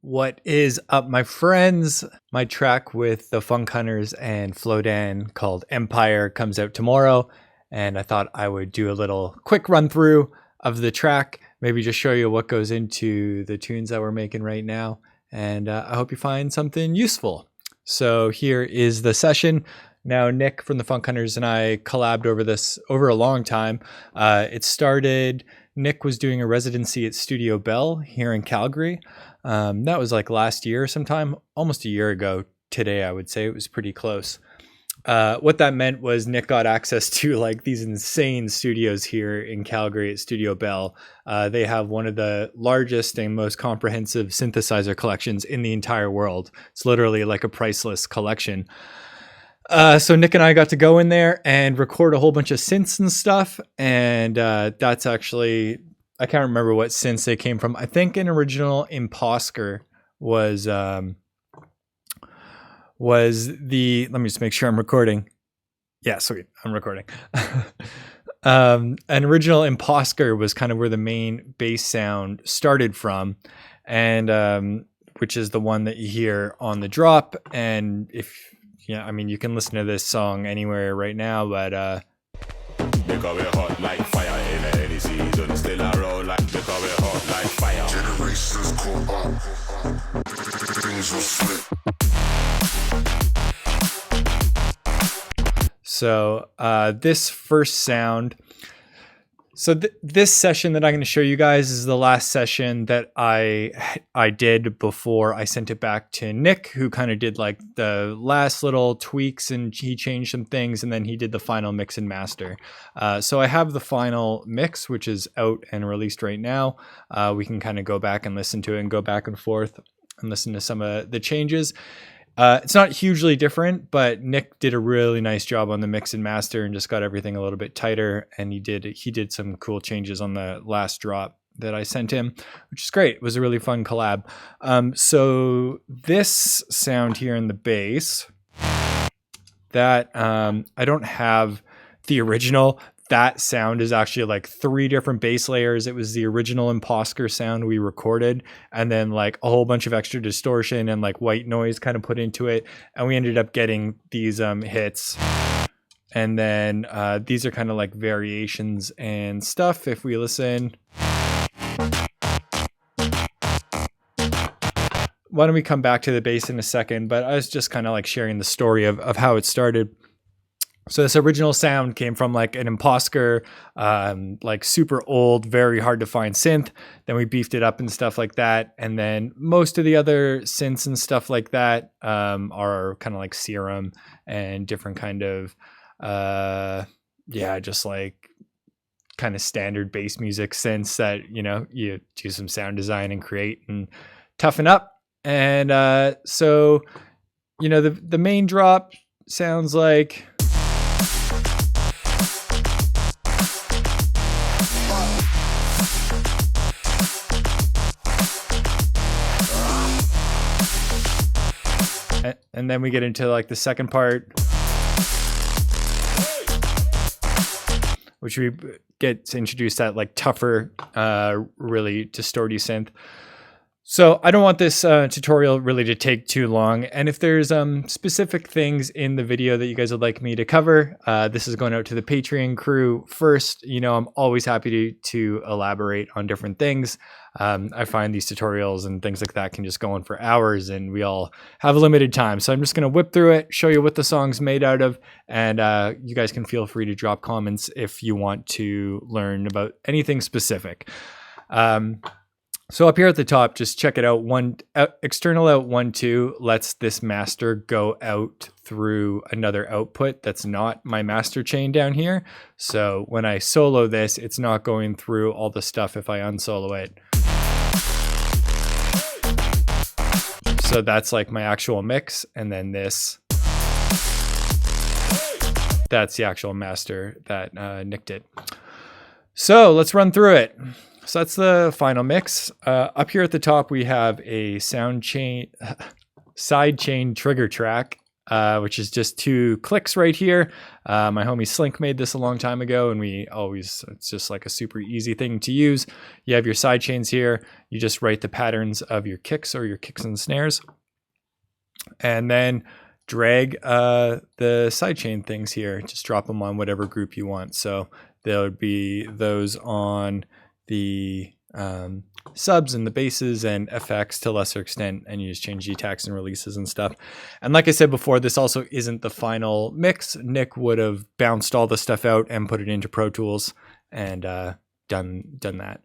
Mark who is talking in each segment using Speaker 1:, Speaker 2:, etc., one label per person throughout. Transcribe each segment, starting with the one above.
Speaker 1: What is up, my friends? My track with the Funk Hunters and Flowdan called Empire comes out tomorrow, and I thought I would do a little quick run through of the track, maybe just show you what goes into the tunes that we're making right now, and I hope you find something useful. So here is the session. Now, Nick from the Funk Hunters and I collabed over this over a long time. It started, Nick was doing a residency at Studio Bell here in Calgary. That was like last year sometime, almost a year ago today, I would say. It was pretty close. What that meant was Nick got access to like these insane studios here in Calgary at Studio Bell. They have one of the largest and most comprehensive synthesizer collections in the entire world. It's literally like a priceless collection. So Nick and I got to go in there and record a whole bunch of synths and stuff. And that's actually, I can't remember what synths they came from. I think an original Imposker was the, let me just make sure I'm recording. Yeah, sweet. I'm recording. An original Imposker was kind of where the main bass sound started from. And which is the one that you hear on the drop. And yeah, I mean, you can listen to this song anywhere right now, but because we're hot like fire in any season, still around like because we're hot like fire. Generations caught up, things will slip. So this first sound. So this session that I'm going to show you guys is the last session that I did before I sent it back to Nick, who kind of did like the last little tweaks and he changed some things and then he did the final mix and master. So I have the final mix, which is out and released right now. We can kind of go back and listen to it and go back and forth and listen to some of the changes. It's not hugely different, but Nick did a really nice job on the mix and master and just got everything a little bit tighter. And he did some cool changes on the last drop that I sent him, which is great. It was a really fun collab. So this sound here in the bass, that I don't have the original. That sound is actually like 3 different bass layers. It was the original Imposker sound we recorded, and then like a whole bunch of extra distortion and like white noise kind of put into it. And we ended up getting these hits. And then these are kind of like variations and stuff. If we listen. Why don't we come back to the bass in a second? But I was just kind of like sharing the story of how it started. So this original sound came from like an Imposker, like super old, very hard to find synth. Then we beefed it up and stuff like that. And then most of the other synths and stuff like that are kind of like Serum and different kind of, just like kind of standard bass music synths that, you know, you do some sound design and create and toughen up. And so, you know, the main drop sounds like... And then we get into like the second part, which we get to introduce that like tougher, really distorty synth. So I don't want this tutorial really to take too long. And if there's specific things in the video that you guys would like me to cover, this is going out to the Patreon crew first. You know, I'm always happy to elaborate on different things. I find these tutorials and things like that can just go on for hours and we all have a limited time. So I'm just going to whip through it, show you what the song's made out of, and you guys can feel free to drop comments if you want to learn about anything specific. So up here at the top, just check it out. External out 1, 2 lets this master go out through another output that's not my master chain down here. So when I solo this, it's not going through all the stuff if I unsolo it. So that's like my actual mix. And then this, that's the actual master that Nick did. So let's run through it. So that's the final mix. Up here at the top, we have a side chain trigger track. which is just 2 clicks right here. My homie Slink made this a long time ago, and it's just like a super easy thing to use. You have your side chains here. You just write the patterns of your kicks or your kicks and snares, and then drag the sidechain things here. Just drop them on whatever group you want. So there would be those on the subs and the basses and FX to a lesser extent, and you just change the attacks and releases and stuff. And like I said before, this also isn't the final mix. Nick would have bounced all the stuff out and put it into Pro Tools and done that.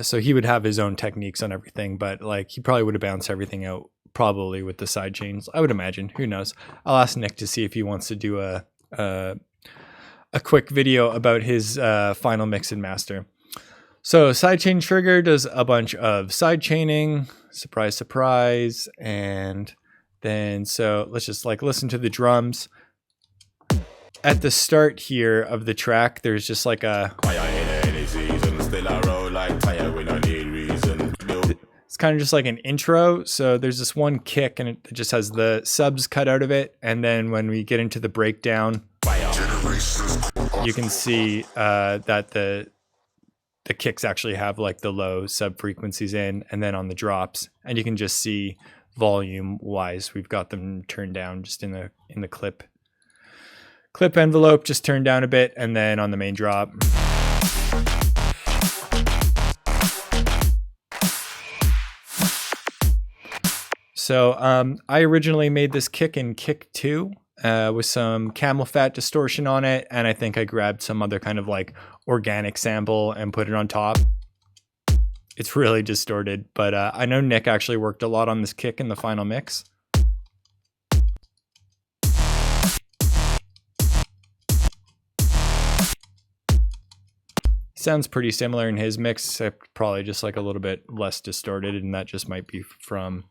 Speaker 1: So he would have his own techniques on everything, but like he probably would have bounced everything out probably with the side chains, I would imagine. Who knows? I'll ask Nick to see if he wants to do a quick video about his final mix and master. So sidechain trigger does a bunch of side chaining, surprise, surprise. And then, so let's just like listen to the drums. At the start here of the track, there's just like it's kind of just like an intro. So there's this one kick and it just has the subs cut out of it. And then when we get into the breakdown, you can see that the kicks actually have like the low sub frequencies in, and then on the drops, and you can just see volume wise, we've got them turned down just in the clip envelope, just turned down a bit, and then on the main drop. So I originally made this kick in kick 2 with some camel fat distortion on it, and I think I grabbed some other kind of like organic sample and put it on top. It's really distorted, but I know Nick actually worked a lot on this kick in the final mix. Sounds pretty similar in his mix, except probably just like a little bit less distorted, and that just might be from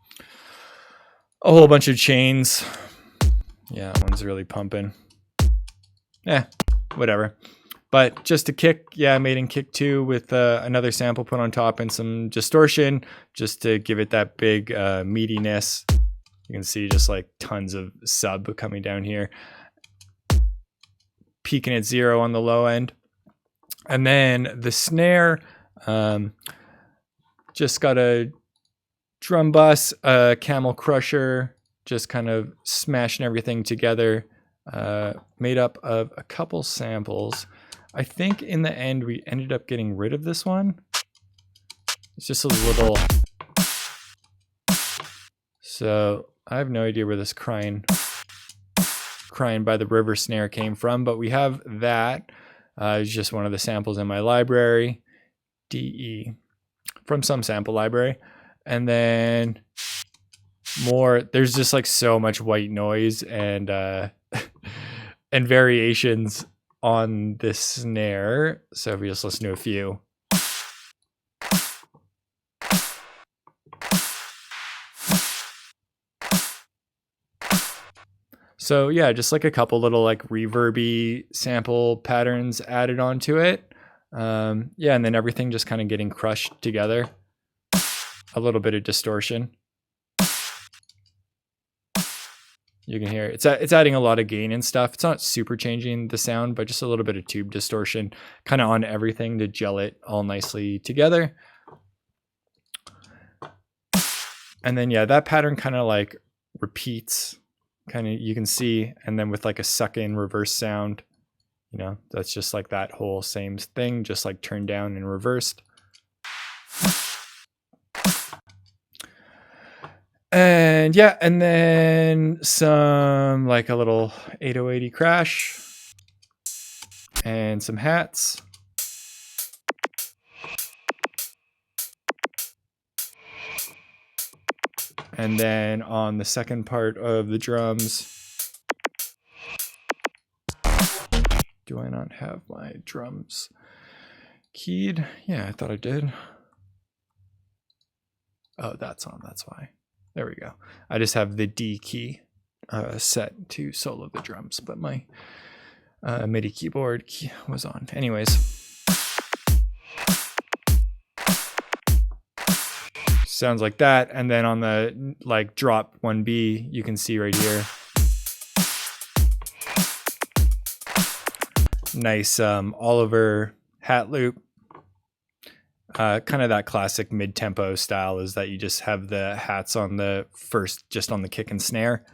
Speaker 1: a whole bunch of chains. Yeah, that one's really pumping. Whatever. But just a kick, yeah, I made in kick 2 with another sample put on top and some distortion, just to give it that big meatiness. You can see just like tons of sub coming down here, peaking at 0 on the low end. And then the snare, just got a drum bus, a camel crusher, just kind of smashing everything together, made up of a couple samples. I think in the end we ended up getting rid of this one. It's just a little, so I have no idea where this crying by the river snare came from, but we have that. It's just one of the samples in my library, DE, from some sample library. And then more, there's just like so much white noise and and variations on this snare. So if we just listen to a few. So yeah, just like a couple little like reverby sample patterns added onto it. Yeah, and then everything just kind of getting crushed together. A little bit of distortion. You can hear it's adding a lot of gain and stuff. It's not super changing the sound, but just a little bit of tube distortion kind of on everything to gel it all nicely together. And then yeah, that pattern kind of like repeats, kind of, you can see, and then with like a suck in reverse sound, you know, that's just like that whole same thing, just like turned down and reversed. And yeah, and then some like a little 8080 crash and some hats. And then on the second part of the drums, do I not have my drums keyed? Yeah, I thought I did. Oh, that's on, that's why. There we go. I just have the D key set to solo the drums, but my MIDI keyboard was on. Anyways. sounds like that. And then on the like drop 1B, you can see right here, nice Oliver hat loop. Kind of that classic mid-tempo style is that you just have the hats on the first, just on the kick and snare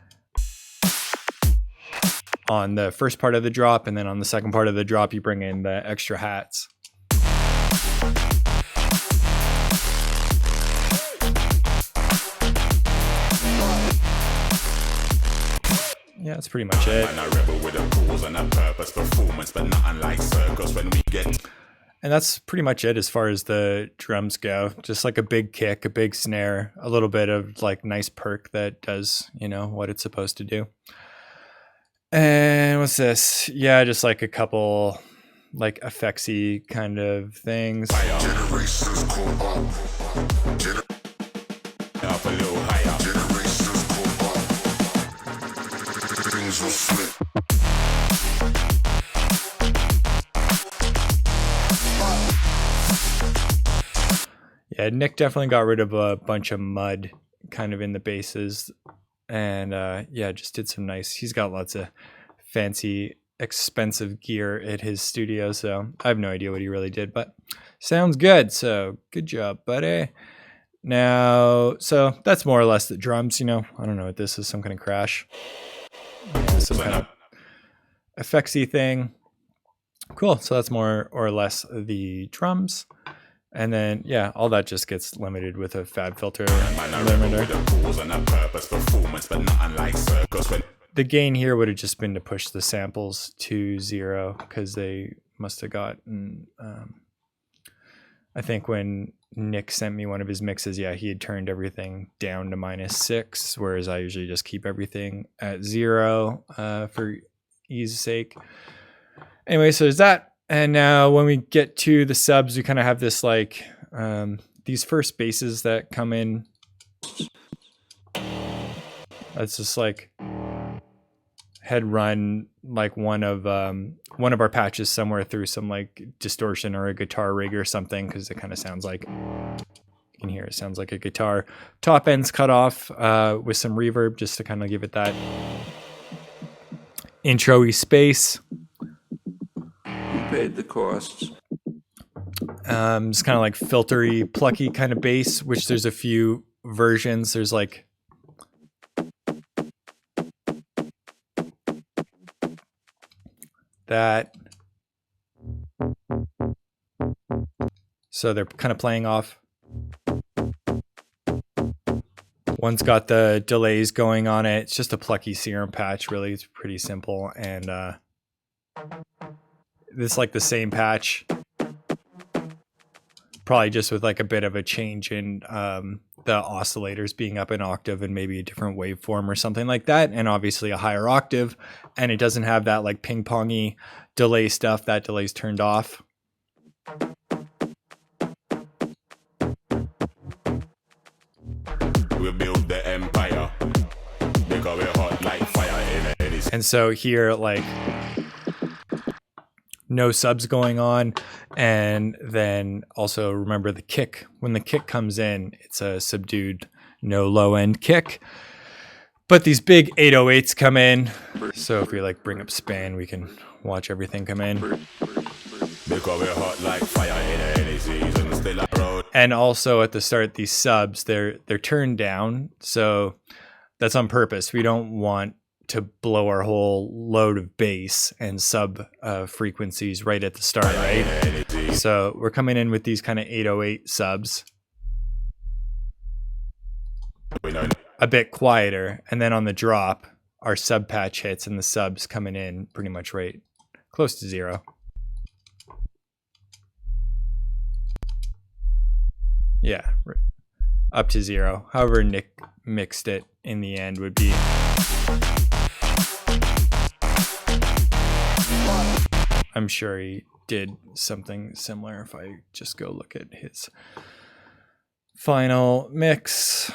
Speaker 1: on the first part of the drop, and then on the second part of the drop you bring in the extra hats. Yeah, that's pretty much it. And that's pretty much it as far as the drums go. Just like a big kick, a big snare, a little bit of like nice perk that does, you know, what it's supposed to do. And what's this? Yeah, just like a couple like effectsy kind of things. Yeah, Nick definitely got rid of a bunch of mud kind of in the basses. And yeah, just did some nice, he's got lots of fancy, expensive gear at his studio. So I have no idea what he really did, but sounds good. So good job, buddy. Now, so that's more or less the drums, you know. I don't know what this is, some kind of crash. Yeah, some kind of effectsy thing. Cool. So that's more or less the drums. And then, yeah, all that just gets limited with a fab filter limiter. The gain here would have just been to push the samples to 0 because they must have gotten, I think when Nick sent me one of his mixes, yeah, he had turned everything down to -6, whereas I usually just keep everything at 0 for ease sake. Anyway, so there's that. And now when we get to the subs, we kind of have this like these first basses that come in. That's just like head run like one of our patches somewhere through some like distortion or a guitar rig or something, because it kind of sounds like, you can hear it sounds like a guitar. Top end's cut off with some reverb just to kind of give it that intro-y space.
Speaker 2: Paid the costs.
Speaker 1: It's kind of like filtery, plucky kind of bass, which there's a few versions. There's like that. So they're kind of playing off. One's got the delays going on it. It's just a plucky serum patch, really. It's pretty simple. And this is like the same patch, probably just with like a bit of a change in the oscillators being up an octave and maybe a different waveform or something like that, and obviously a higher octave. And it doesn't have that like ping-pongy delay stuff. That delay's turned off.
Speaker 3: We build the empire because we're hot like fire in it.
Speaker 1: And so here, like, no subs going on. And then also remember the kick. When the kick comes in, it's a subdued, no low end kick. But these big 808s come in. So if we like bring up span, we can watch everything come in.
Speaker 3: Because we're hot like fire in any season, still a road.
Speaker 1: And also at the start, these subs, they're turned down. So that's on purpose. We don't want to blow our whole load of bass and sub frequencies right at the start, right? So we're coming in with these kind of 808 subs, a bit quieter, and then on the drop, our sub patch hits and the subs coming in pretty much right close to 0. Yeah, up to 0. However Nick mixed it in the end would be. I'm sure he did something similar if I just go look at his final mix.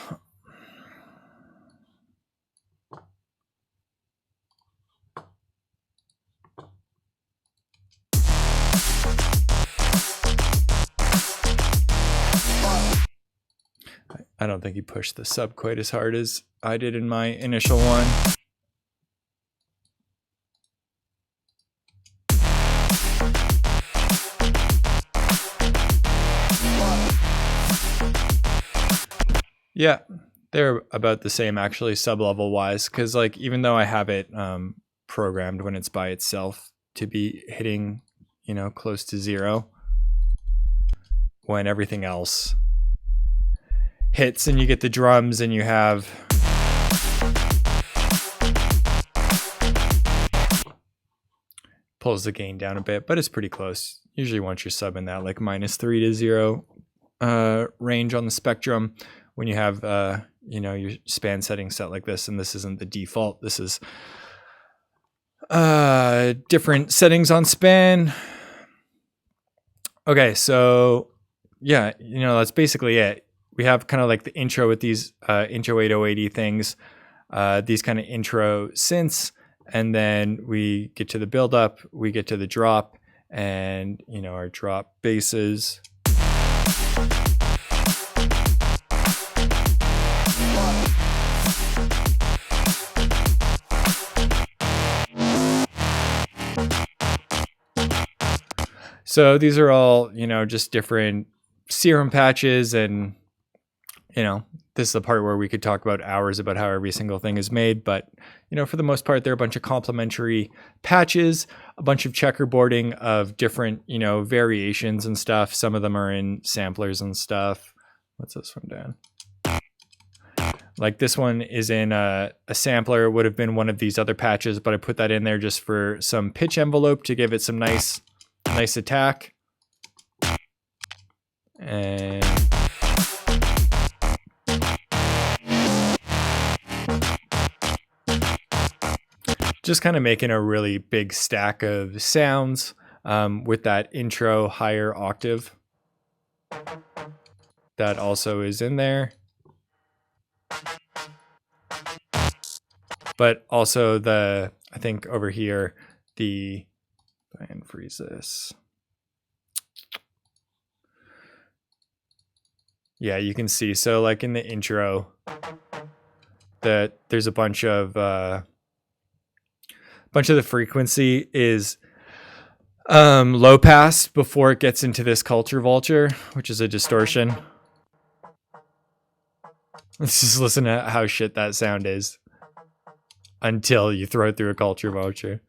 Speaker 1: I don't think he pushed the sub quite as hard as I did in my initial one. Yeah, they're about the same actually, sub-level wise, because like even though I have it programmed when it's by itself to be hitting, you know, close to 0, when everything else hits and you get the drums and you have pulls the gain down a bit, but it's pretty close. Usually once you're subbing that like -3 to 0 range on the spectrum, when you have you know, your span setting set like this, and this isn't the default, this is different settings on span. Okay, so yeah, you know, that's basically it. We have kind of like the intro with these intro 8080 things, these kind of intro synths, and then we get to the build up, we get to the drop, and you know, our drop basses. So these are all, you know, just different serum patches, and you know, this is the part where we could talk about hours about how every single thing is made, but you know, for the most part, they're a bunch of complementary patches, a bunch of checkerboarding of different, you know, variations and stuff. Some of them are in samplers and stuff. What's this one, Dan? Like this one is in a sampler, would have been one of these other patches, but I put that in there just for some pitch envelope to give it some nice attack. And just kind of making a really big stack of sounds with that intro higher octave that also is in there. But also the, I think over here, the, and freeze this. Yeah, you can see. So like in the intro, that there's a bunch of the frequency is low pass before it gets into this culture vulture, which is a distortion. Let's just listen to how shit that sound is until you throw it through a culture vulture,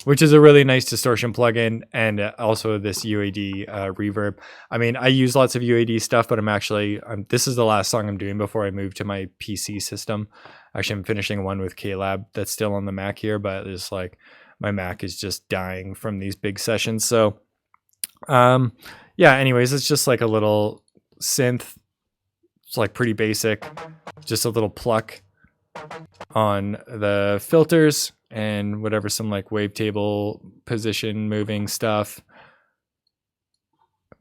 Speaker 1: which is a really nice distortion plugin, and also this UAD reverb. I mean, I use lots of UAD stuff, but this is the last song I'm doing before I move to my PC system. Actually, I'm finishing one with KLab that's still on the Mac here, but it's like my Mac is just dying from these big sessions. So, yeah, anyways, it's just like a little synth. It's like pretty basic, just a little pluck on the filters and whatever, some like wavetable position moving stuff.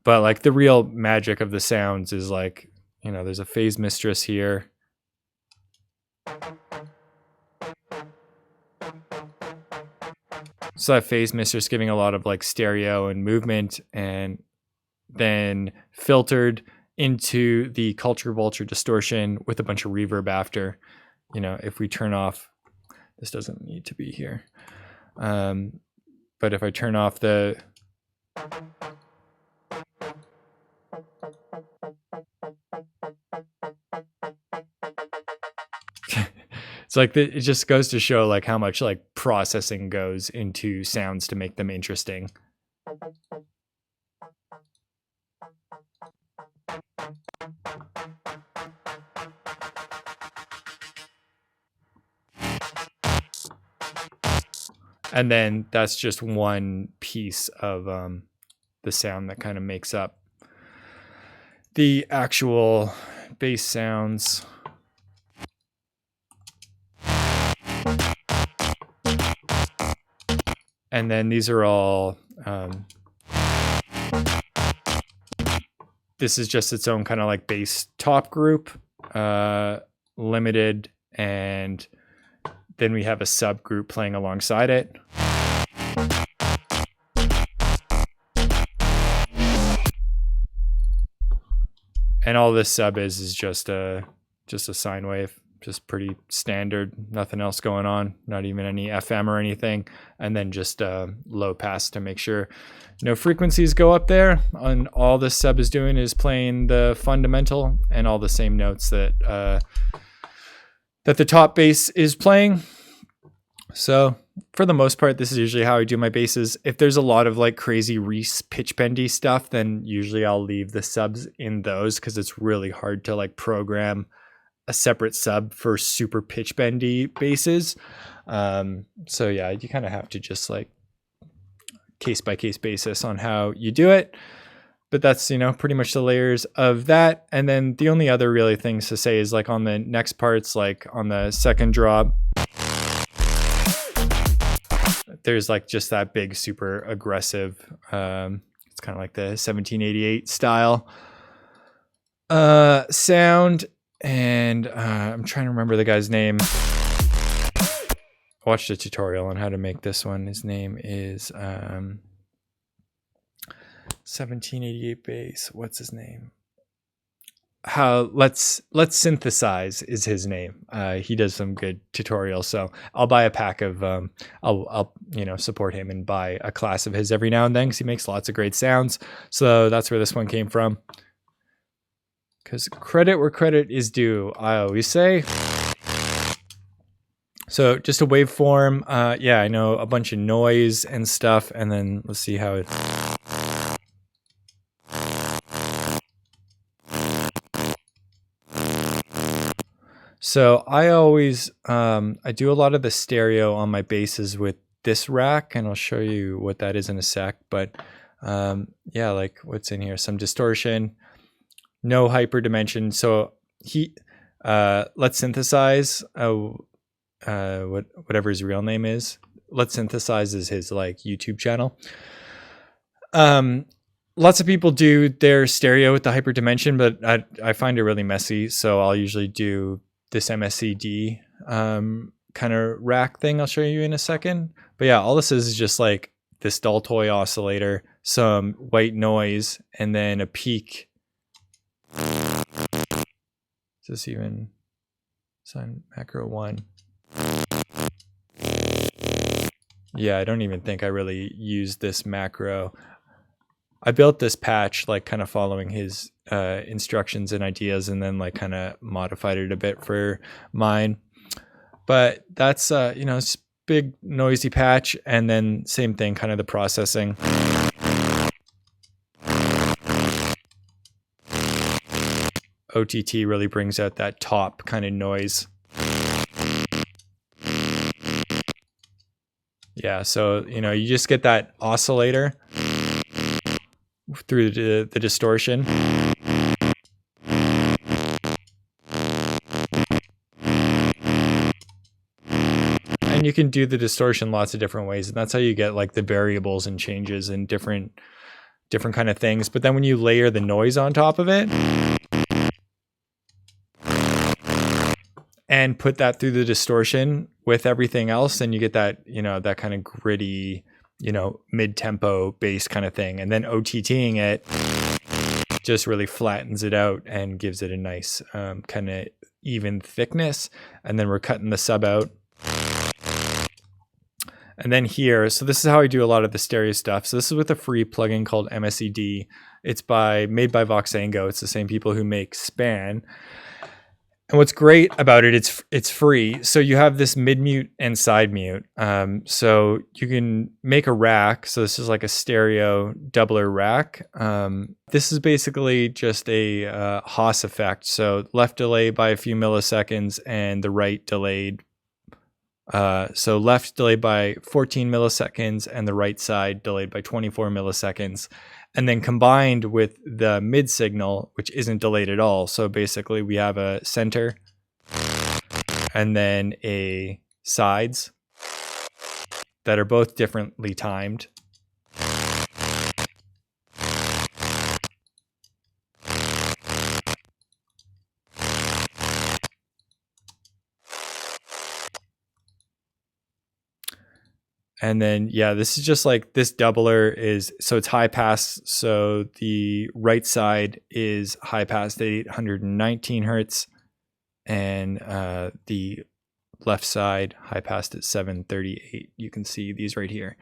Speaker 1: But like the real magic of the sounds is like, you know, there's a phase mistress here. So that phase mistress giving a lot of like stereo and movement, and then filtered into the culture vulture distortion with a bunch of reverb after. You know, if we turn off, this doesn't need to be here. But if I turn off the, it's like it just goes to show like how much like processing goes into sounds to make them interesting. And then that's just one piece of the sound that kind of makes up the actual bass sounds. And then these are all, this is just its own kind of like bass top group, limited, and then we have a subgroup playing alongside it. And all this sub is just a sine wave, just pretty standard, nothing else going on, not even any FM or anything, and then just low pass to make sure no frequencies go up there. And all this sub is doing is playing the fundamental and all the same notes that the top bass is playing. So for the most part, this is usually how I do my basses. If there's a lot of like crazy Reese pitch bendy stuff, then usually I'll leave the subs in those because it's really hard to like program a separate sub for super pitch bendy basses. So yeah, you kind of have to just like case by case basis on how you do it. But that's, you know, pretty much the layers of that. And then the only other really things to say is like on the next parts, like on the second drop, there's like just that big, super aggressive, it's kind of like the 1788 style sound. And I'm trying to remember the guy's name. I watched a tutorial on how to make this one. His name is 1788 bass. What's his name? Let's synthesize is his name. He does some good tutorials, so I'll buy a pack of I'll you know, support him and buy a class of his every now and then because he makes lots of great sounds. So that's where this one came from. Because credit where credit is due, I always say. So just a waveform. Yeah, I know a bunch of noise and stuff, and then let's see how it. So I always, I do a lot of the stereo on my basses with this rack, and I'll show you what that is in a sec. But yeah, like what's in here, some distortion, no hyper dimension. So let's synthesize, whatever his real name is. Let's synthesize is his like YouTube channel. Lots of people do their stereo with the hyper dimension, but I find it really messy. So I'll usually do this MSCD kind of rack thing I'll show you in a second. But yeah, all this is just like this dull toy oscillator, some white noise, and then a peak. Is this even sign macro 1? Yeah, I don't even think I really used this macro. I built this patch like kind of following his instructions and ideas, and then like kind of modified it a bit for mine. But that's you know, it's big noisy patch, and then same thing, kind of the processing. OTT really brings out that top kind of noise. Yeah, so you know, you just get that oscillator through the distortion. And you can do the distortion lots of different ways, and that's how you get like the variables and changes and different kind of things. But then when you layer the noise on top of it and put that through the distortion with everything else, then you get that, you know, that kind of gritty, you know, mid-tempo bass kind of thing. And then OTTing it just really flattens it out and gives it a nice kind of even thickness. And then we're cutting the sub out. And then here, so this is how I do a lot of the stereo stuff. So this is with a free plugin called MSED. It's made by Voxango. It's the same people who make Span. And what's great about it, it's free. So you have this mid mute and side mute. So you can make a rack. So this is like a stereo doubler rack. This is basically just a Haas effect. So left delay by a few milliseconds and the right delayed. So left delayed by 14 milliseconds and the right side delayed by 24 milliseconds. And then combined with the mid signal, which isn't delayed at all. So basically we have a center and then a sides that are both differently timed. And then, yeah, this is just like this doubler is, so it's high pass. So the right side is high pass at 819 hertz. And the left side high passed at 738. You can see these right here.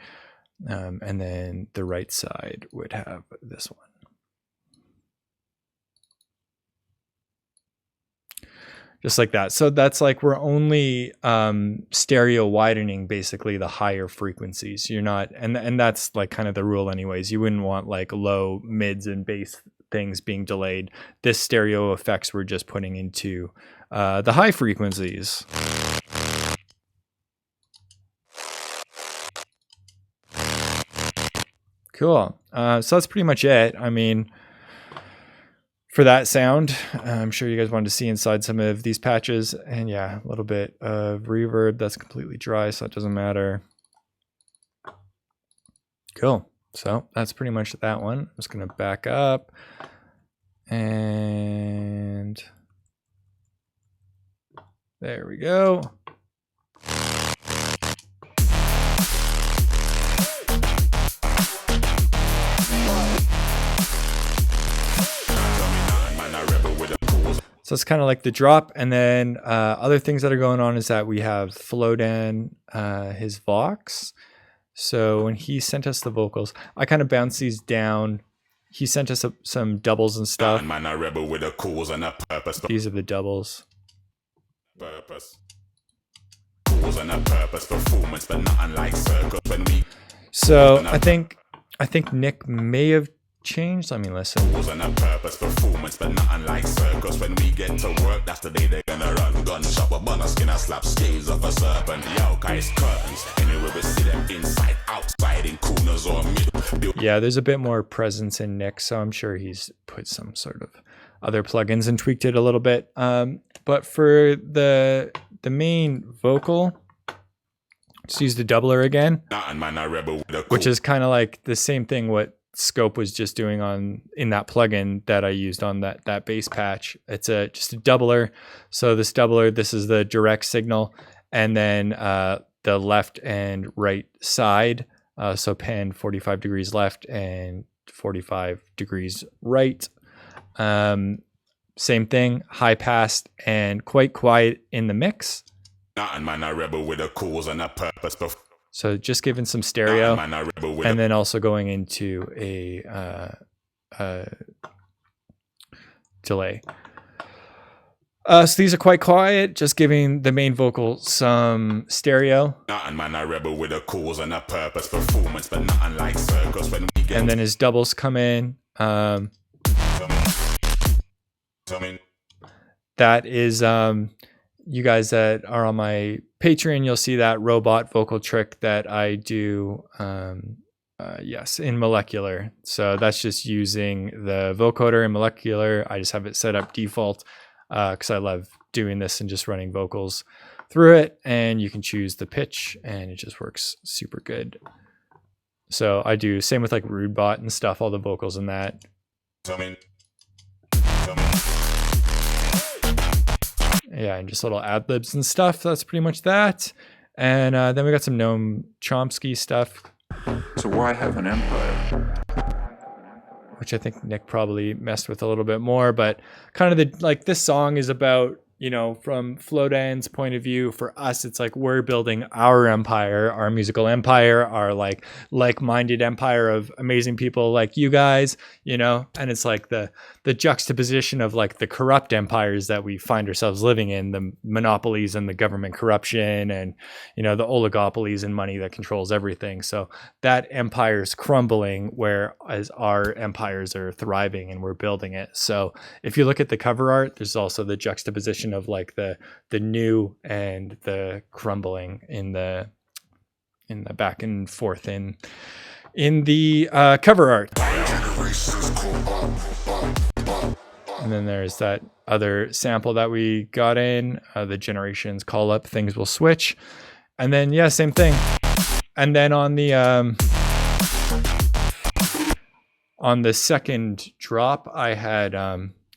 Speaker 1: And then the right side would have this one. Just like that. So that's like we're only stereo widening basically the higher frequencies. You're not, and that's like kind of the rule anyways. You wouldn't want like low mids and bass things being delayed. This stereo effects we're just putting into the high frequencies. Cool. So that's pretty much it. I mean, for that sound, I'm sure you guys wanted to see inside some of these patches. And yeah, a little bit of reverb. That's completely dry, so that doesn't matter. Cool. So that's pretty much that one. I'm just going to back up. And there we go. So it's kind of like the drop. And then other things that are going on is that we have Flowdan, his Vox. So when he sent us the vocals, I kind of bounce these down. He sent us some doubles and stuff. These are the doubles. So I think Nick may have changed. Let me listen. Performance, but nothing like circus. When we get to work, that's the day they're gonna run. Gun shop a bun, a skin, a slap scales of a serpent. The guys curtains. Anywhere we see them inside, outside, in corners or middle. Yeah, there's a bit more presence in Nick, so I'm sure he's put some sort of other plugins and tweaked it a little bit. But for the main vocal, just use the doubler again, which is kind of like the same thing what Scope was just doing in that plugin that I used on that bass patch. It's just a doubler. So this doubler, this is the direct signal, and then the left and right side. So pan 45 degrees left and 45 degrees right. Same thing, high pass and quite quiet in the mix. So just giving some stereo, and then also going into a delay. So these are quite quiet, just giving the main vocal some stereo. And then his doubles come in. That is, you guys that are on my Patreon, you'll see that robot vocal trick that I do, yes, in Molecular. So that's just using the vocoder in Molecular. I just have it set up default because I love doing this and just running vocals through it. And you can choose the pitch, and it just works super good. So I do same with like Rudebot and stuff, all the vocals in that. Yeah, and just little ad libs and stuff. That's pretty much that. And then we got some Noam Chomsky stuff.
Speaker 2: So why have an empire?
Speaker 1: Which I think Nick probably messed with a little bit more, but kind of this song is about, you know, from Flowdan's point of view, for us, it's like we're building our empire, our musical empire, our like-minded empire of amazing people like you guys, you know, and it's like the juxtaposition of like the corrupt empires that we find ourselves living in, the monopolies and the government corruption and, you know, the oligopolies and money that controls everything. So that empire's crumbling, whereas our empires are thriving and we're building it. So if you look at the cover art, there's also the juxtaposition of like the new and the crumbling in the back and forth in the cover art. And then there's that other sample that we got in, the generations call up, things will switch. And then, yeah, same thing. And then on the second drop, I had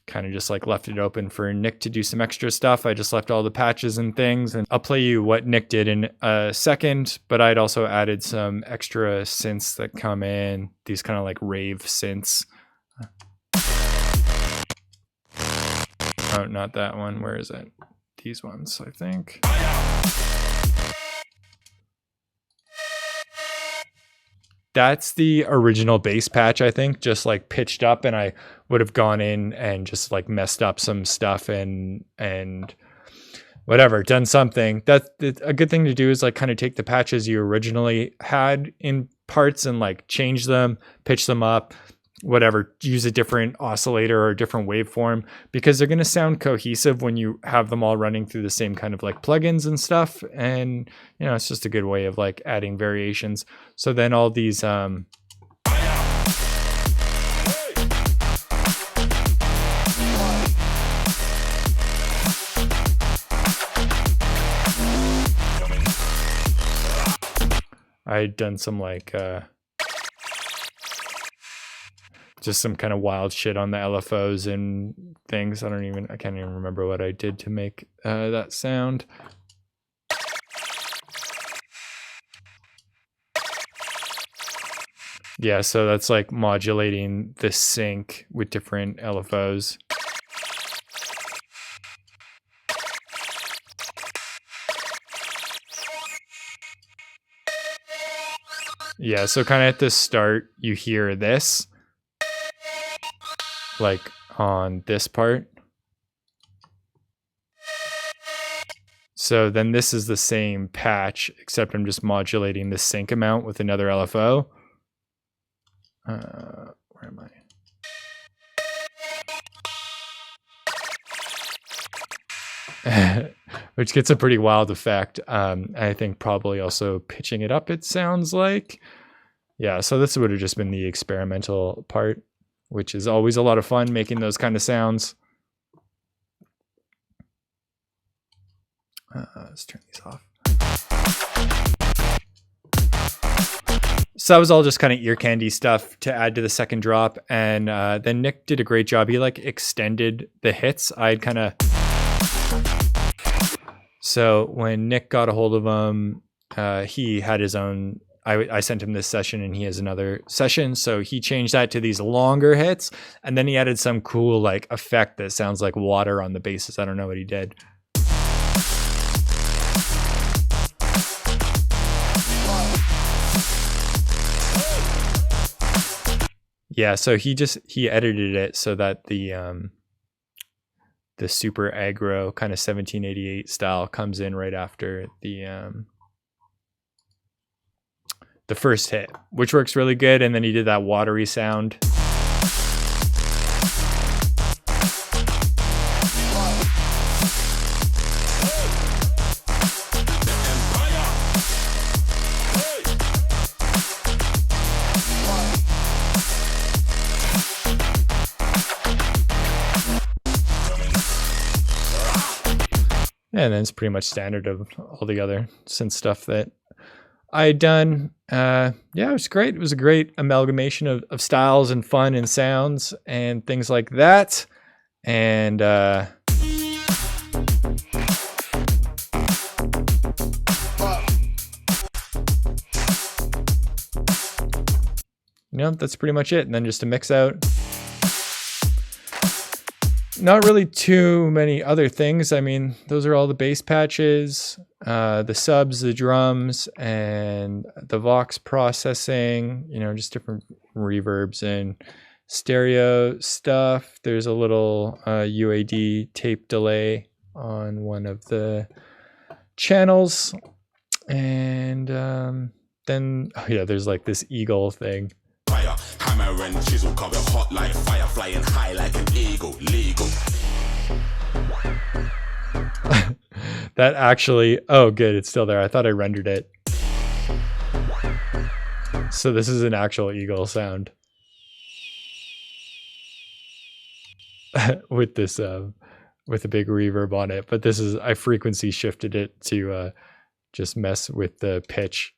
Speaker 1: kind of just like left it open for Nick to do some extra stuff. I just left all the patches and things, and I'll play you what Nick did in a second, but I'd also added some extra synths that come in, these kind of like rave synths. Oh, not that one. Where is it? These ones, I think. That's the original bass patch, I think, just like pitched up, and I would have gone in and just like messed up some stuff and whatever, done something. That's a good thing to do, is like kind of take the patches you originally had in parts and like change them, pitch them up, whatever, use a different oscillator or a different waveform, because they're going to sound cohesive when you have them all running through the same kind of like plugins and stuff. And, you know, it's just a good way of like adding variations. So then all these, I'd done some like, just some kind of wild shit on the LFOs and things. I can't even remember what I did to make that sound. Yeah, so that's like modulating the sync with different LFOs. Yeah, so kind of at the start, you hear this, like on this part. So then this is the same patch, except I'm just modulating the sync amount with another LFO. Where am I? Which gets a pretty wild effect. I think probably also pitching it up, it sounds like. Yeah, so this would have just been the experimental part, which is always a lot of fun, making those kind of sounds. Let's turn these off. So that was all just kind of ear candy stuff to add to the second drop. And then Nick did a great job. He like extended the hits. I'd kind of... So when Nick got a hold of him, he had his own... I sent him this session and he has another session. So he changed that to these longer hits. And then he added some cool like effect that sounds like water on the basses. I don't know what he did. Yeah, so he edited it so that the super aggro kind of 1788 style comes in right after the first hit, which works really good. And then he did that watery sound. And then it's pretty much standard of all the other synth stuff that I had done. Yeah, it was great. It was a great amalgamation of styles and fun and sounds and things like that. And you know, that's pretty much it. And then just a mix out. Not really too many other things. I mean, those are all the bass patches, the subs, the drums, and the Vox processing, you know, just different reverbs and stereo stuff. There's a little UAD tape delay on one of the channels. And then, oh yeah, there's like this eagle thing.
Speaker 3: Hammer and chisel cover hot like fire, flying high like an eagle, legal.
Speaker 1: That actually, oh good, it's still there. I thought I rendered it. So this is an actual eagle sound. With this, with a big reverb on it. But this is, I frequency shifted it to just mess with the pitch.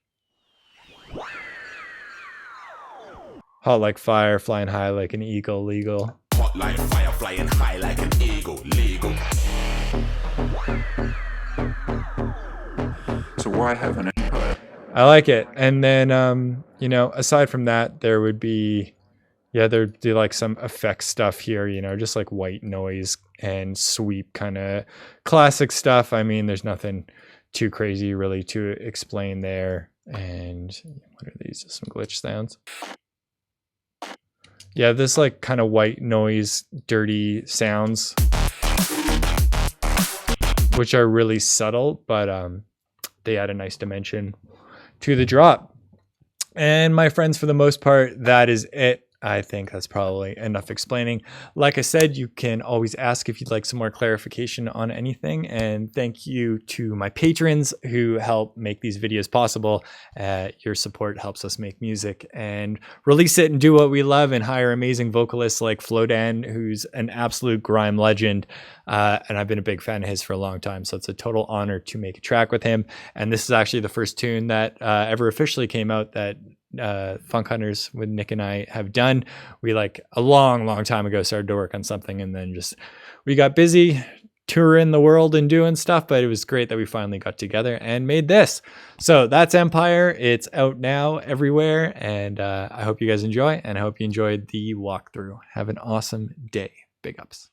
Speaker 1: Hot like fire, flying high like an eagle, legal.
Speaker 3: Hot like fire, flying high like an eagle, legal.
Speaker 2: So why have an empire?
Speaker 1: I like it. And then, you know, aside from that, there would be, yeah, there'd be like some effect stuff here, you know, just like white noise and sweep kind of classic stuff. I mean, there's nothing too crazy really to explain there. And what are these? Some glitch sounds. Yeah, this like kind of white noise, dirty sounds, which are really subtle, but they add a nice dimension to the drop. And my friends, for the most part, that is it. I think that's probably enough explaining. Like I said, you can always ask if you'd like some more clarification on anything. And thank you to my patrons who help make these videos possible. Your support helps us make music and release it and do what we love and hire amazing vocalists like Flowdan, who's an absolute grime legend. And I've been a big fan of his for a long time. So it's a total honor to make a track with him. And this is actually the first tune that ever officially came out that Funk Hunters with Nick and I have done. We like a long time ago started to work on something, and then just we got busy touring the world and doing stuff, but it was great that we finally got together and made this. So that's Empire. It's out now everywhere, and I hope you guys enjoy, and I hope you enjoyed the walkthrough. Have an awesome day. Big ups.